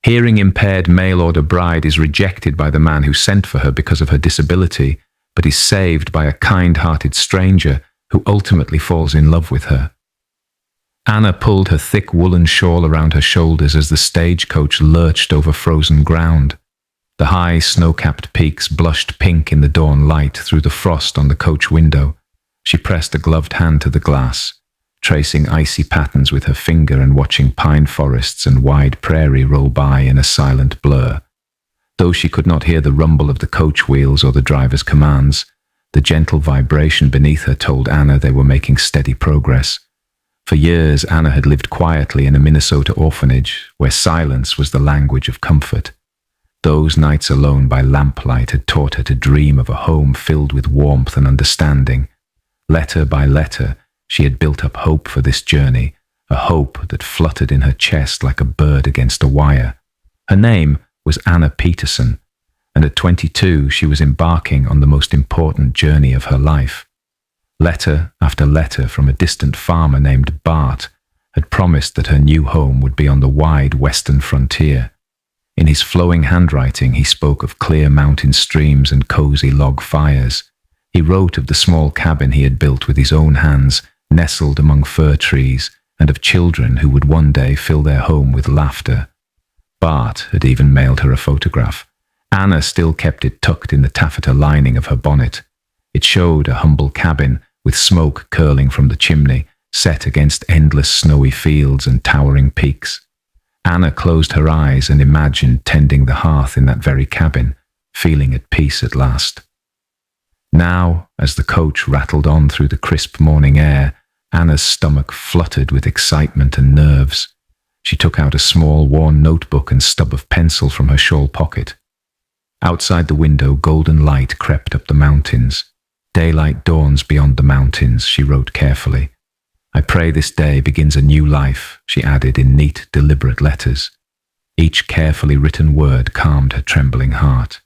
Hearing-impaired mail-order bride is rejected by the man who sent for her because of her disability, but is saved by a kind-hearted stranger who ultimately falls in love with her. Anna pulled her thick woolen shawl around her shoulders as the stagecoach lurched over frozen ground. The high, snow-capped peaks blushed pink in the dawn light through the frost on the coach window. She pressed a gloved hand to the glass, tracing icy patterns with her finger and watching pine forests and wide prairie roll by in a silent blur. Though she could not hear the rumble of the coach wheels or the driver's commands, the gentle vibration beneath her told Anna they were making steady progress. For years, Anna had lived quietly in a Minnesota orphanage, where silence was the language of comfort. Those nights alone by lamplight had taught her to dream of a home filled with warmth and understanding. Letter by letter, she had built up hope for this journey, a hope that fluttered in her chest like a bird against a wire. Her name was Anna Peterson, and at 22 she was embarking on the most important journey of her life. Letter after letter from a distant farmer named Bart had promised that her new home would be on the wide western frontier. In his flowing handwriting, he spoke of clear mountain streams and cozy log fires. He wrote of the small cabin he had built with his own hands, nestled among fir trees, and of children who would one day fill their home with laughter. Bart had even mailed her a photograph. Anna still kept it tucked in the taffeta lining of her bonnet. It showed a humble cabin with smoke curling from the chimney, set against endless snowy fields and towering peaks. Anna closed her eyes and imagined tending the hearth in that very cabin, feeling at peace at last. Now, as the coach rattled on through the crisp morning air, Anna's stomach fluttered with excitement and nerves. She took out a small, worn notebook and stub of pencil from her shawl pocket. Outside the window, golden light crept up the mountains. Daylight dawns beyond the mountains, she wrote carefully. I pray this day begins a new life, she added in neat, deliberate letters. Each carefully written word calmed her trembling heart.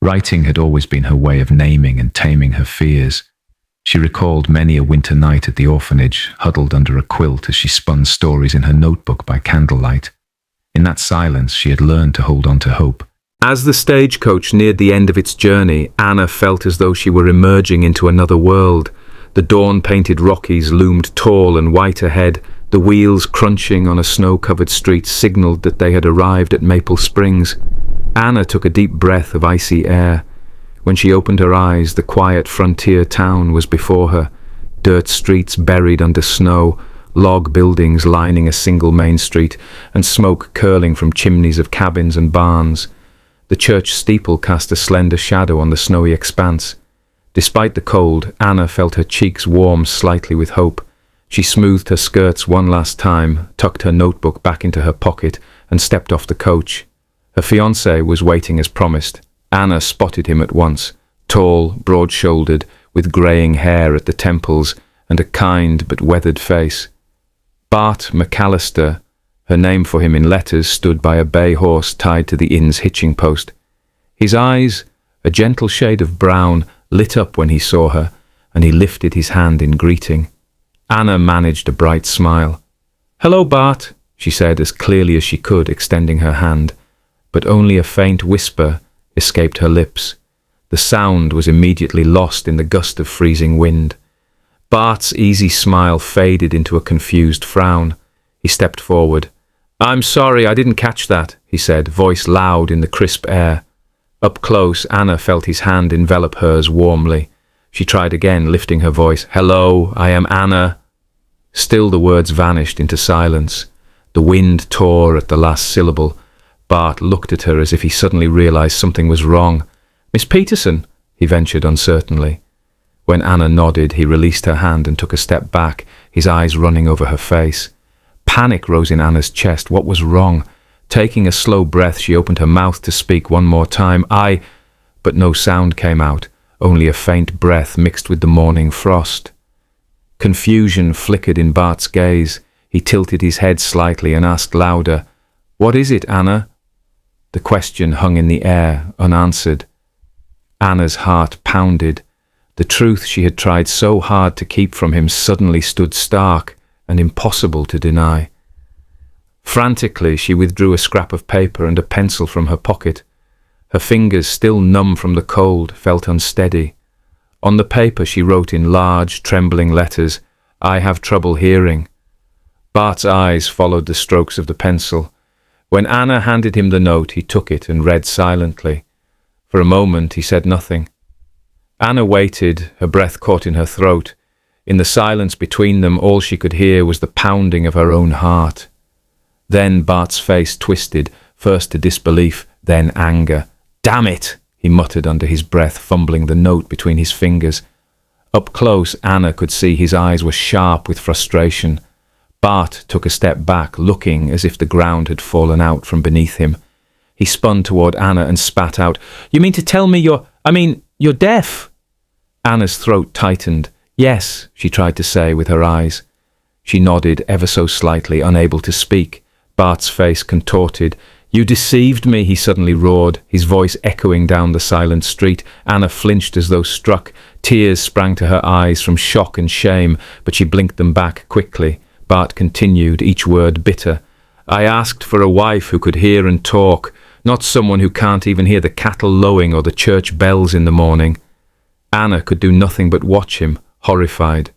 Writing had always been her way of naming and taming her fears. She recalled many a winter night at the orphanage, huddled under a quilt as she spun stories in her notebook by candlelight. In that silence, she had learned to hold on to hope. As the stagecoach neared the end of its journey, Anna felt as though she were emerging into another world. The dawn-painted Rockies loomed tall and white ahead. The wheels crunching on a snow-covered street signaled that they had arrived at Maple Springs. Anna took a deep breath of icy air. When she opened her eyes, the quiet frontier town was before her. Dirt streets buried under snow, log buildings lining a single main street, and smoke curling from chimneys of cabins and barns. The church steeple cast a slender shadow on the snowy expanse. Despite the cold, Anna felt her cheeks warm slightly with hope. She smoothed her skirts one last time, tucked her notebook back into her pocket, and stepped off the coach. Her fiancé was waiting as promised. Anna spotted him at once, tall, broad-shouldered, with greying hair at the temples, and a kind but weathered face. Bart McAllister, her name for him in letters, stood by a bay horse tied to the inn's hitching post. His eyes, a gentle shade of brown, lit up when he saw her, and he lifted his hand in greeting. Anna managed a bright smile. "Hello, Bart," she said as clearly as she could, extending her hand, but only a faint whisper escaped her lips. The sound was immediately lost in the gust of freezing wind. Bart's easy smile faded into a confused frown. He stepped forward. "I'm sorry, I didn't catch that," he said, voice loud in the crisp air. Up close, Anna felt his hand envelop hers warmly. She tried again, lifting her voice. "Hello, I am Anna." Still the words vanished into silence. The wind tore at the last syllable. Bart looked at her as if he suddenly realized something was wrong. "Miss Peterson," he ventured uncertainly. When Anna nodded, he released her hand and took a step back, his eyes running over her face. Panic rose in Anna's chest. What was wrong? Taking a slow breath, she opened her mouth to speak one more time. But no sound came out, only a faint breath mixed with the morning frost. Confusion flickered in Bart's gaze. He tilted his head slightly and asked louder, "What is it, Anna?" The question hung in the air, unanswered. Anna's heart pounded. The truth she had tried so hard to keep from him suddenly stood stark and impossible to deny. Frantically, she withdrew a scrap of paper and a pencil from her pocket. Her fingers, still numb from the cold, felt unsteady. On the paper she wrote in large, trembling letters, "I have trouble hearing." Bart's eyes followed the strokes of the pencil. When Anna handed him the note, he took it and read silently. For a moment he said nothing. Anna waited, her breath caught in her throat. In the silence between them, all she could hear was the pounding of her own heart. Then Bart's face twisted, first to disbelief, then anger. "Damn it!" he muttered under his breath, fumbling the note between his fingers. Up close, Anna could see his eyes were sharp with frustration. Bart took a step back, looking as if the ground had fallen out from beneath him. He spun toward Anna and spat out, "You mean to tell me you're deaf?" Anna's throat tightened. "Yes," she tried to say with her eyes. She nodded ever so slightly, unable to speak. Bart's face contorted. "You deceived me," he suddenly roared, his voice echoing down the silent street. Anna flinched as though struck. Tears sprang to her eyes from shock and shame, but she blinked them back quickly. Bart continued, each word bitter. "I asked for a wife who could hear and talk, not someone who can't even hear the cattle lowing or the church bells in the morning." Anna could do nothing but watch him, horrified.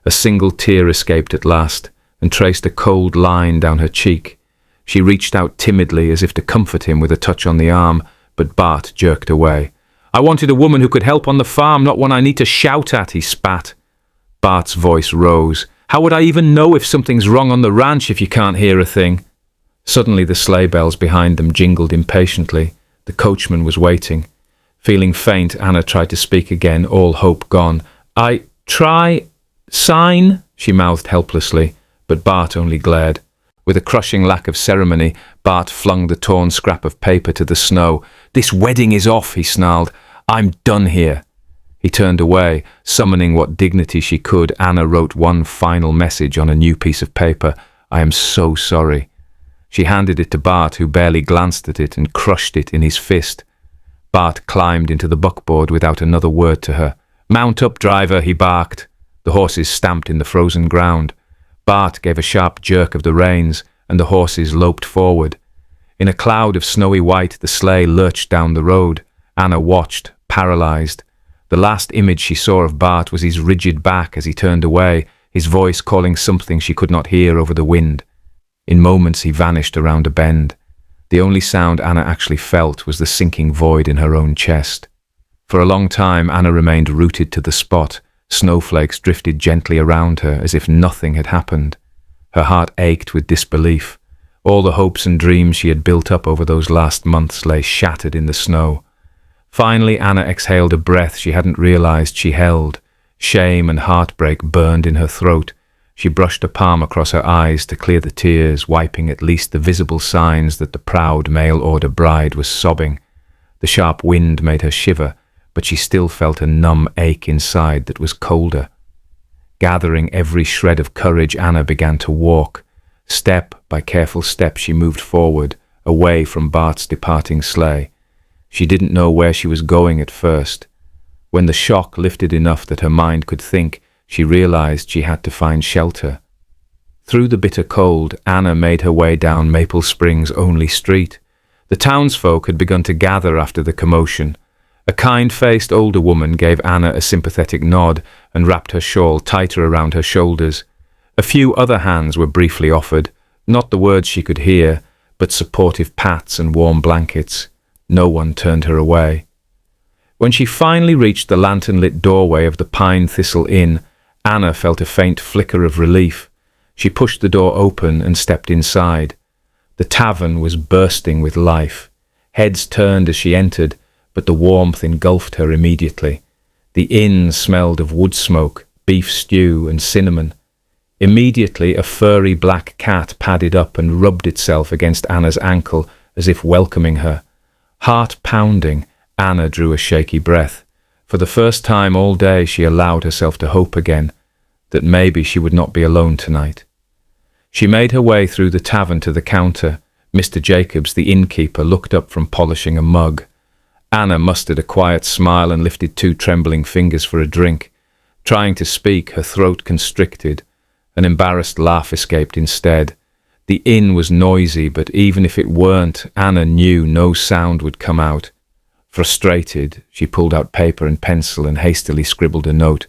A single tear escaped at last, and traced a cold line down her cheek. She reached out timidly as if to comfort him with a touch on the arm, but Bart jerked away. "I wanted a woman who could help on the farm, not one I need to shout at," he spat. Bart's voice rose. "How would I even know if something's wrong on the ranch if you can't hear a thing?" Suddenly the sleigh bells behind them jingled impatiently. The coachman was waiting. Feeling faint, Anna tried to speak again, all hope gone. Sign," she mouthed helplessly, but Bart only glared. With a crushing lack of ceremony, Bart flung the torn scrap of paper to the snow. "This wedding is off," he snarled. "I'm done here." He turned away. Summoning what dignity she could, Anna wrote one final message on a new piece of paper. "I am so sorry." She handed it to Bart, who barely glanced at it and crushed it in his fist. Bart climbed into the buckboard without another word to her. "Mount up, driver," he barked. The horses stamped in the frozen ground. Bart gave a sharp jerk of the reins, and the horses loped forward. In a cloud of snowy white, the sleigh lurched down the road. Anna watched, paralyzed. The last image she saw of Bart was his rigid back as he turned away, his voice calling something she could not hear over the wind. In moments he vanished around a bend. The only sound Anna actually felt was the sinking void in her own chest. For a long time Anna remained rooted to the spot. Snowflakes drifted gently around her as if nothing had happened. Her heart ached with disbelief. All the hopes and dreams she had built up over those last months lay shattered in the snow. Finally, Anna exhaled a breath she hadn't realized she held. Shame and heartbreak burned in her throat. She brushed a palm across her eyes to clear the tears, wiping at least the visible signs that the proud mail-order bride was sobbing. The sharp wind made her shiver, but she still felt a numb ache inside that was colder. Gathering every shred of courage, Anna began to walk. Step by careful step she moved forward, away from Bart's departing sleigh. She didn't know where she was going at first. When the shock lifted enough that her mind could think, she realized she had to find shelter. Through the bitter cold, Anna made her way down Maple Springs' only street. The townsfolk had begun to gather after the commotion. A kind-faced older woman gave Anna a sympathetic nod and wrapped her shawl tighter around her shoulders. A few other hands were briefly offered, not the words she could hear, but supportive pats and warm blankets. No one turned her away. When she finally reached the lantern-lit doorway of the Pine Thistle Inn, Anna felt a faint flicker of relief. She pushed the door open and stepped inside. The tavern was bursting with life. Heads turned as she entered, but the warmth engulfed her immediately. The inn smelled of wood smoke, beef stew and cinnamon. Immediately a furry black cat padded up and rubbed itself against Anna's ankle as if welcoming her. Heart pounding, Anna drew a shaky breath. For the first time all day she allowed herself to hope again, that maybe she would not be alone tonight. She made her way through the tavern to the counter. Mr. Jacobs, the innkeeper, looked up from polishing a mug. Anna mustered a quiet smile and lifted 2 trembling fingers for a drink. Trying to speak, her throat constricted. An embarrassed laugh escaped instead. The inn was noisy, but even if it weren't, Anna knew no sound would come out. Frustrated, she pulled out paper and pencil and hastily scribbled a note.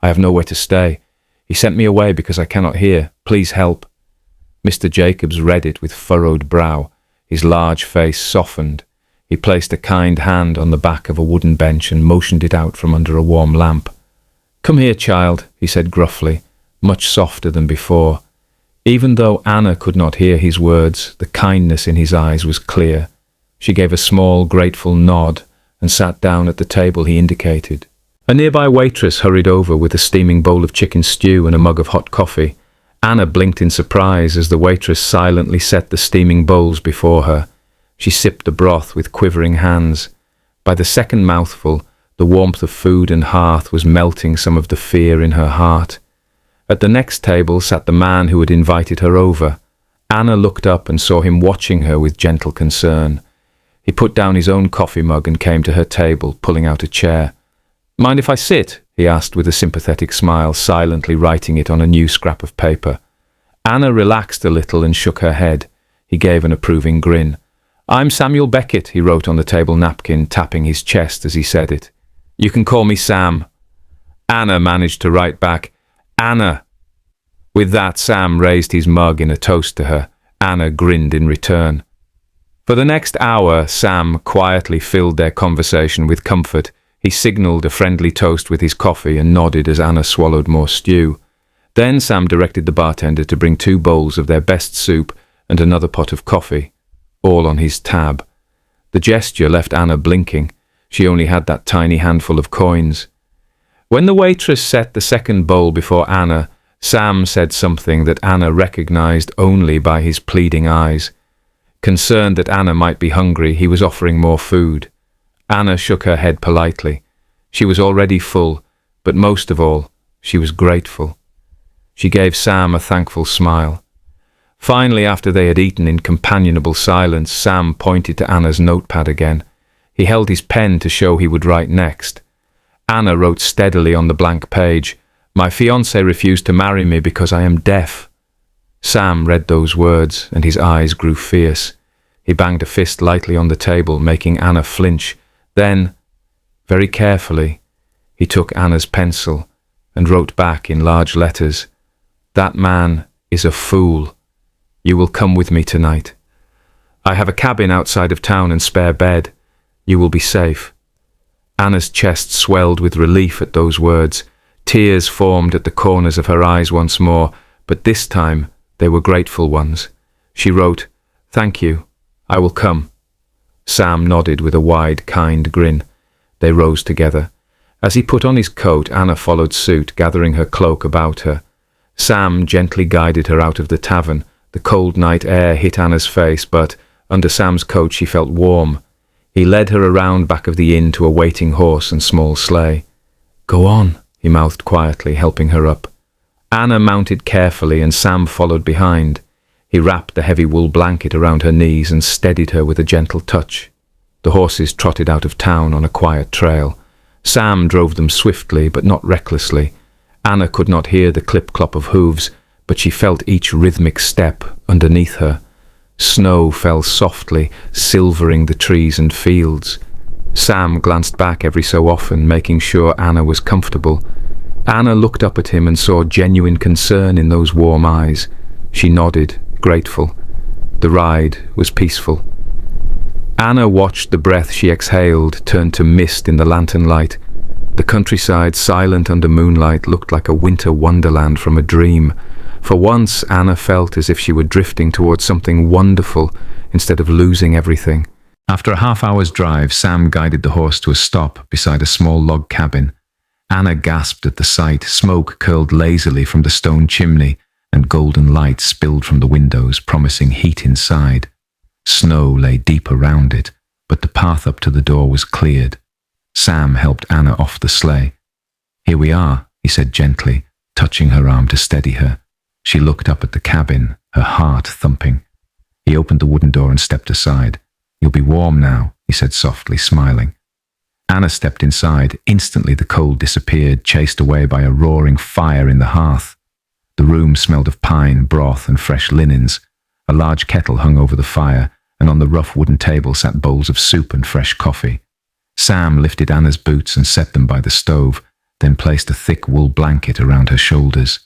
"I have nowhere to stay. He sent me away because I cannot hear. Please help." Mr. Jacobs read it with furrowed brow. His large face softened. He placed a kind hand on the back of a wooden bench and motioned it out from under a warm lamp. "Come here, child," he said gruffly, much softer than before. Even though Anna could not hear his words, the kindness in his eyes was clear. She gave a small, grateful nod and sat down at the table he indicated. A nearby waitress hurried over with a steaming bowl of chicken stew and a mug of hot coffee. Anna blinked in surprise as the waitress silently set the steaming bowls before her. She sipped the broth with quivering hands. By the second mouthful, the warmth of food and hearth was melting some of the fear in her heart. At the next table sat the man who had invited her over. Anna looked up and saw him watching her with gentle concern. He put down his own coffee mug and came to her table, pulling out a chair. "Mind if I sit?" he asked with a sympathetic smile, silently writing it on a new scrap of paper. Anna relaxed a little and shook her head. He gave an approving grin. "I'm Samuel Beckett," he wrote on the table napkin, tapping his chest as he said it. "You can call me Sam." Anna managed to write back, "Anna." With that, Sam raised his mug in a toast to her. Anna grinned in return. For the next hour, Sam quietly filled their conversation with comfort. He signalled a friendly toast with his coffee and nodded as Anna swallowed more stew. Then Sam directed the bartender to bring 2 bowls of their best soup and another pot of coffee, all on his tab. The gesture left Anna blinking. She only had that tiny handful of coins. When the waitress set the second bowl before Anna, Sam said something that Anna recognized only by his pleading eyes. Concerned that Anna might be hungry, he was offering more food. Anna shook her head politely. She was already full, but most of all, she was grateful. She gave Sam a thankful smile. Finally, after they had eaten in companionable silence, Sam pointed to Anna's notepad again. He held his pen to show he would write next. Anna wrote steadily on the blank page, "My fiancé refused to marry me because I am deaf." Sam read those words, and his eyes grew fierce. He banged a fist lightly on the table, making Anna flinch. Then, very carefully, he took Anna's pencil and wrote back in large letters, "That man is a fool. You will come with me tonight. I have a cabin outside of town and spare bed. You will be safe." Anna's chest swelled with relief at those words. Tears formed at the corners of her eyes once more, but this time they were grateful ones. She wrote, "Thank you. I will come." Sam nodded with a wide, kind grin. They rose together. As he put on his coat, Anna followed suit, gathering her cloak about her. Sam gently guided her out of the tavern. The cold night air hit Anna's face, but under Sam's coat she felt warm. He led her around back of the inn to a waiting horse and small sleigh. "Go on," he mouthed quietly, helping her up. Anna mounted carefully and Sam followed behind. He wrapped the heavy wool blanket around her knees and steadied her with a gentle touch. The horses trotted out of town on a quiet trail. Sam drove them swiftly but not recklessly. Anna could not hear the clip-clop of hooves, but she felt each rhythmic step underneath her. Snow fell softly, silvering the trees and fields. Sam glanced back every so often, making sure Anna was comfortable. Anna looked up at him and saw genuine concern in those warm eyes. She nodded, grateful. The ride was peaceful. Anna watched the breath she exhaled turn to mist in the lantern light. The countryside, silent under moonlight, looked like a winter wonderland from a dream. For once, Anna felt as if she were drifting towards something wonderful instead of losing everything. After a half-hour's drive, Sam guided the horse to a stop beside a small log cabin. Anna gasped at the sight. Smoke curled lazily from the stone chimney, and golden light spilled from the windows, promising heat inside. Snow lay deep around it, but the path up to the door was cleared. Sam helped Anna off the sleigh. "Here we are," he said gently, touching her arm to steady her. She looked up at the cabin, her heart thumping. He opened the wooden door and stepped aside. "You'll be warm now," he said softly, smiling. Anna stepped inside. Instantly the cold disappeared, chased away by a roaring fire in the hearth. The room smelled of pine, broth, and fresh linens. A large kettle hung over the fire, and on the rough wooden table sat bowls of soup and fresh coffee. Sam lifted Anna's boots and set them by the stove, then placed a thick wool blanket around her shoulders.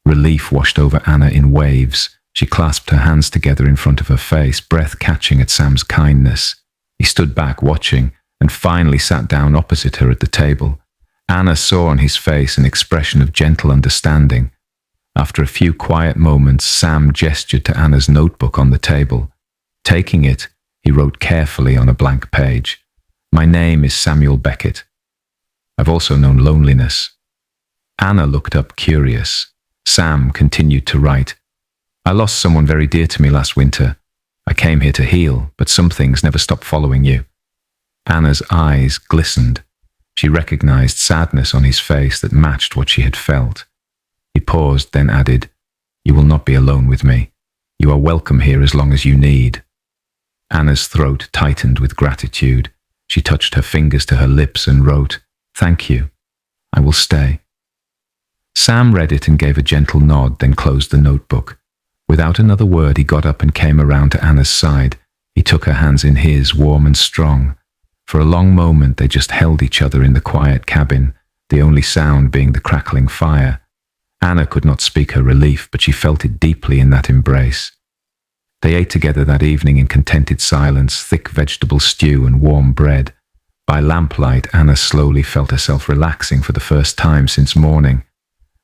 Relief washed over Anna in waves. She clasped her hands together in front of her face, breath catching at Sam's kindness. He stood back watching, and finally sat down opposite her at the table. Anna saw on his face an expression of gentle understanding. After a few quiet moments, Sam gestured to Anna's notebook on the table. Taking it, he wrote carefully on a blank page, "My name is Samuel Beckett. I've also known loneliness." Anna looked up curious. Sam continued to write, "I lost someone very dear to me last winter. I came here to heal, but some things never stop following you." Anna's eyes glistened. She recognized sadness on his face that matched what she had felt. He paused, then added, "You will not be alone with me. You are welcome here as long as you need." Anna's throat tightened with gratitude. She touched her fingers to her lips and wrote, "Thank you. I will stay." Sam read it and gave a gentle nod, then closed the notebook. Without another word, he got up and came around to Anna's side. He took her hands in his, warm and strong. For a long moment, they just held each other in the quiet cabin, the only sound being the crackling fire. Anna could not speak her relief, but she felt it deeply in that embrace. They ate together that evening in contented silence, thick vegetable stew and warm bread. By lamplight, Anna slowly felt herself relaxing for the first time since morning.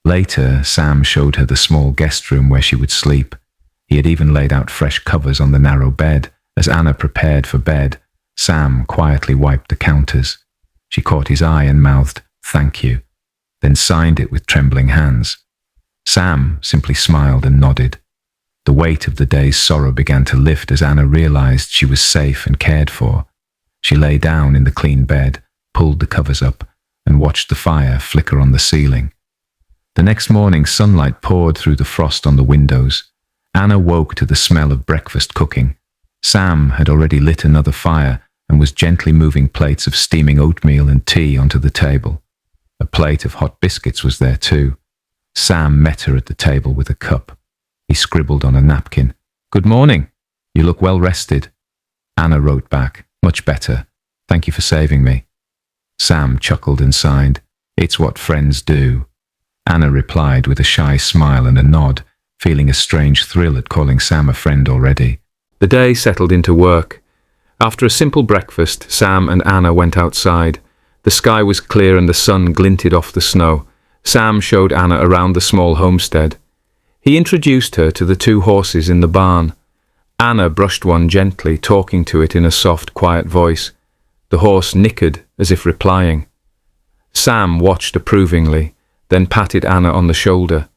Later, Sam showed her the small guest room where she would sleep. He had even laid out fresh covers on the narrow bed. As Anna prepared for bed, Sam quietly wiped the counters. She caught his eye and mouthed, "Thank you," then signed it with trembling hands. Sam simply smiled and nodded. The weight of the day's sorrow began to lift as Anna realized she was safe and cared for. She lay down in the clean bed, pulled the covers up, and watched the fire flicker on the ceiling. The next morning, sunlight poured through the frost on the windows. Anna woke to the smell of breakfast cooking. Sam had already lit another fire and was gently moving plates of steaming oatmeal and tea onto the table. A plate of hot biscuits was there too. Sam met her at the table with a cup. He scribbled on a napkin, "Good morning. You look well rested." Anna wrote back, "Much better. Thank you for saving me." Sam chuckled and sighed, "It's what friends do." Anna replied with a shy smile and a nod, feeling a strange thrill at calling Sam a friend already. The day settled into work. After a simple breakfast, Sam and Anna went outside. The sky was clear and the sun glinted off the snow. Sam showed Anna around the small homestead. He introduced her to the two horses in the barn. Anna brushed one gently, talking to it in a soft, quiet voice. The horse nickered, as if replying. Sam watched approvingly, then patted Anna on the shoulder.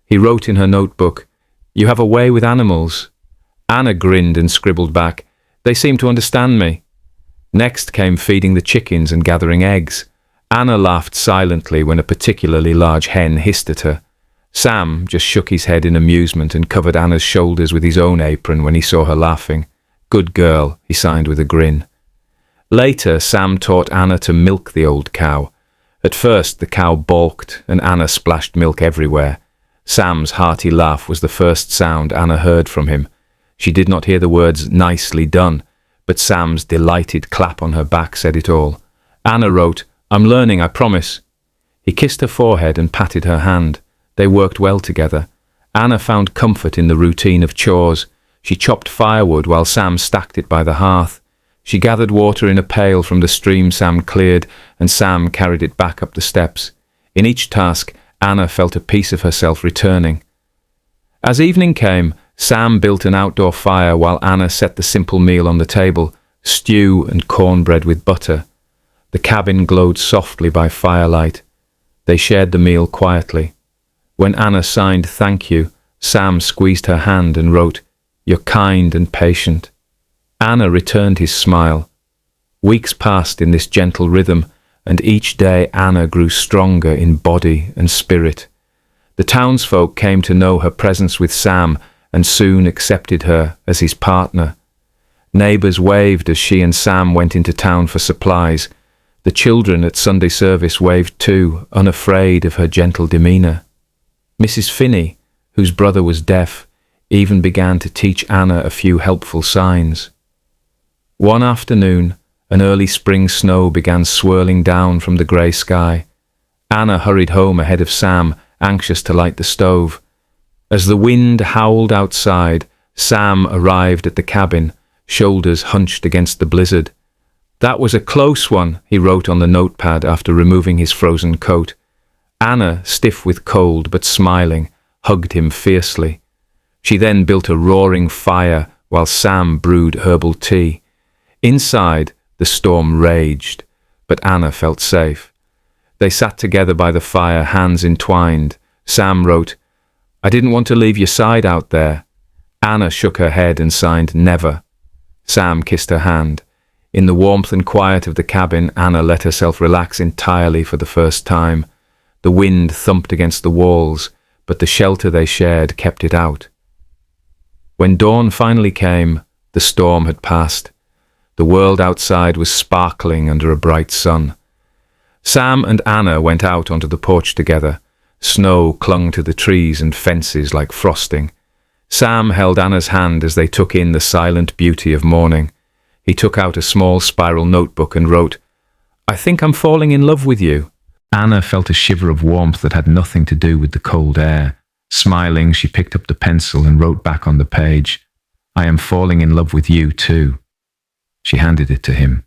He wrote in her notebook, "You have a way with animals." Anna grinned and scribbled back, "They seem to understand me." Next came feeding the chickens and gathering eggs. Anna laughed silently when a particularly large hen hissed at her. Sam just shook his head in amusement and covered Anna's shoulders with his own apron when he saw her laughing. "Good girl," he signed with a grin. Later, Sam taught Anna to milk the old cow. At first, the cow balked and Anna splashed milk everywhere. Sam's hearty laugh was the first sound Anna heard from him. She did not hear the words "nicely done," but Sam's delighted clap on her back said it all. Anna wrote, "I'm learning, I promise." He kissed her forehead and patted her hand. They worked well together. Anna found comfort in the routine of chores. She chopped firewood while Sam stacked it by the hearth. She gathered water in a pail from the stream Sam cleared, and Sam carried it back up the steps. In each task, Anna felt a piece of herself returning. As evening came, Sam built an outdoor fire while Anna set the simple meal on the table, stew and cornbread with butter. The cabin glowed softly by firelight. They shared the meal quietly. When Anna signed "Thank you," Sam squeezed her hand and wrote, "You're kind and patient." Anna returned his smile. Weeks passed in this gentle rhythm, and each day Anna grew stronger in body and spirit. The townsfolk came to know her presence with Sam and soon accepted her as his partner. Neighbours waved as she and Sam went into town for supplies. The children at Sunday service waved too, unafraid of her gentle demeanour. Mrs. Finney, whose brother was deaf, even began to teach Anna a few helpful signs. One afternoon, an early spring snow began swirling down from the grey sky. Anna hurried home ahead of Sam, anxious to light the stove. As the wind howled outside, Sam arrived at the cabin, shoulders hunched against the blizzard. "That was a close one," he wrote on the notepad after removing his frozen coat. Anna, stiff with cold but smiling, hugged him fiercely. She then built a roaring fire while Sam brewed herbal tea. Inside, the storm raged, but Anna felt safe. They sat together by the fire, hands entwined. Sam wrote, "I didn't want to leave your side out there." Anna shook her head and signed never. Sam kissed her hand. In the warmth and quiet of the cabin, Anna let herself relax entirely for the first time. The wind thumped against the walls, but the shelter they shared kept it out. When dawn finally came, the storm had passed. The world outside was sparkling under a bright sun. Sam and Anna went out onto the porch together. Snow clung to the trees and fences like frosting. Sam held Anna's hand as they took in the silent beauty of morning. He took out a small spiral notebook and wrote, "I think I'm falling in love with you." Anna felt a shiver of warmth that had nothing to do with the cold air. Smiling, she picked up the pencil and wrote back on the page, "I am falling in love with you too." She handed it to him.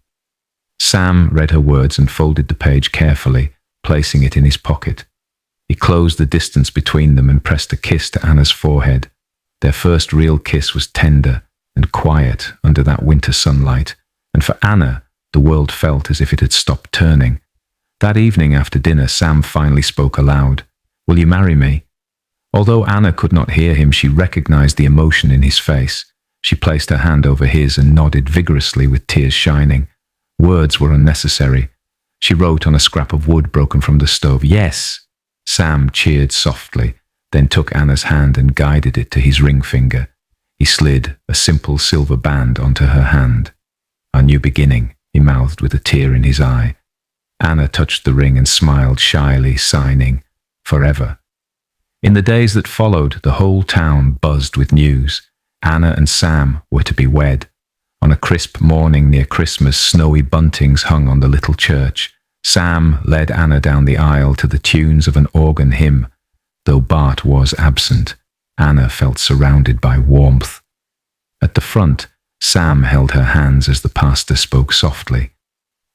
Sam read her words and folded the page carefully, placing it in his pocket. He closed the distance between them and pressed a kiss to Anna's forehead. Their first real kiss was tender and quiet under that winter sunlight, and for Anna, the world felt as if it had stopped turning. That evening after dinner, Sam finally spoke aloud. "Will you marry me?" Although Anna could not hear him, she recognized the emotion in his face. She placed her hand over his and nodded vigorously with tears shining. Words were unnecessary. She wrote on a scrap of wood broken from the stove, "Yes." Sam cheered softly, then took Anna's hand and guided it to his ring finger. He slid a simple silver band onto her hand. "Our new beginning," he mouthed with a tear in his eye. Anna touched the ring and smiled shyly, signing, "Forever." In the days that followed, the whole town buzzed with news. Anna and Sam were to be wed. On a crisp morning near Christmas, snowy buntings hung on the little church. Sam led Anna down the aisle to the tunes of an organ hymn. Though Bart was absent, Anna felt surrounded by warmth. At the front, Sam held her hands as the pastor spoke softly.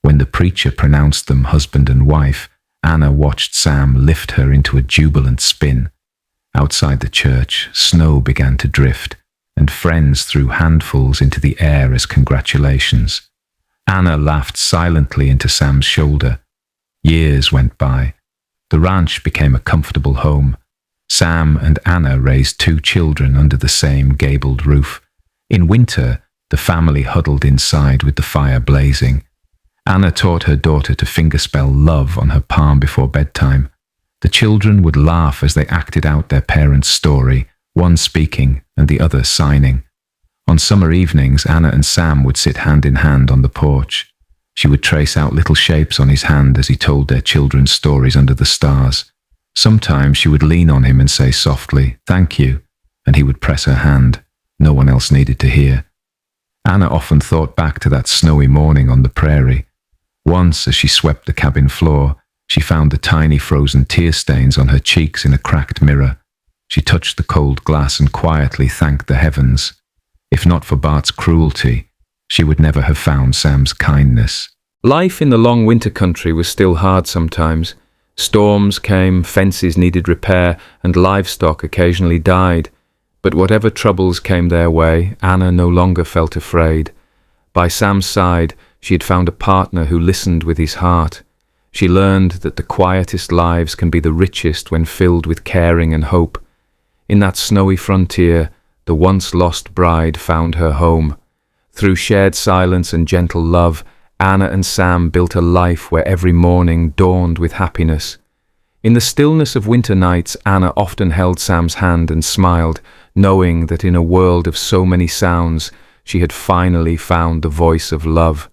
When the preacher pronounced them husband and wife, Anna watched Sam lift her into a jubilant spin. Outside the church, snow began to drift, and friends threw handfuls into the air as congratulations. Anna laughed silently into Sam's shoulder. Years went by. The ranch became a comfortable home. Sam and Anna raised 2 children under the same gabled roof. In winter, the family huddled inside with the fire blazing. Anna taught her daughter to fingerspell love on her palm before bedtime. The children would laugh as they acted out their parents' story, one speaking and the other signing. On summer evenings, Anna and Sam would sit hand in hand on the porch. She would trace out little shapes on his hand as he told their children's stories under the stars. Sometimes she would lean on him and say softly, "Thank you," and he would press her hand. No one else needed to hear. Anna often thought back to that snowy morning on the prairie. Once, as she swept the cabin floor, she found the tiny frozen tear stains on her cheeks in a cracked mirror. She touched the cold glass and quietly thanked the heavens. If not for Bart's cruelty, she would never have found Sam's kindness. Life in the long winter country was still hard sometimes. Storms came, fences needed repair, and livestock occasionally died. But whatever troubles came their way, Anna no longer felt afraid. By Sam's side, she had found a partner who listened with his heart. She learned that the quietest lives can be the richest when filled with caring and hope. In that snowy frontier, the once lost bride found her home. Through shared silence and gentle love, Anna and Sam built a life where every morning dawned with happiness. In the stillness of winter nights, Anna often held Sam's hand and smiled, knowing that in a world of so many sounds, she had finally found the voice of love.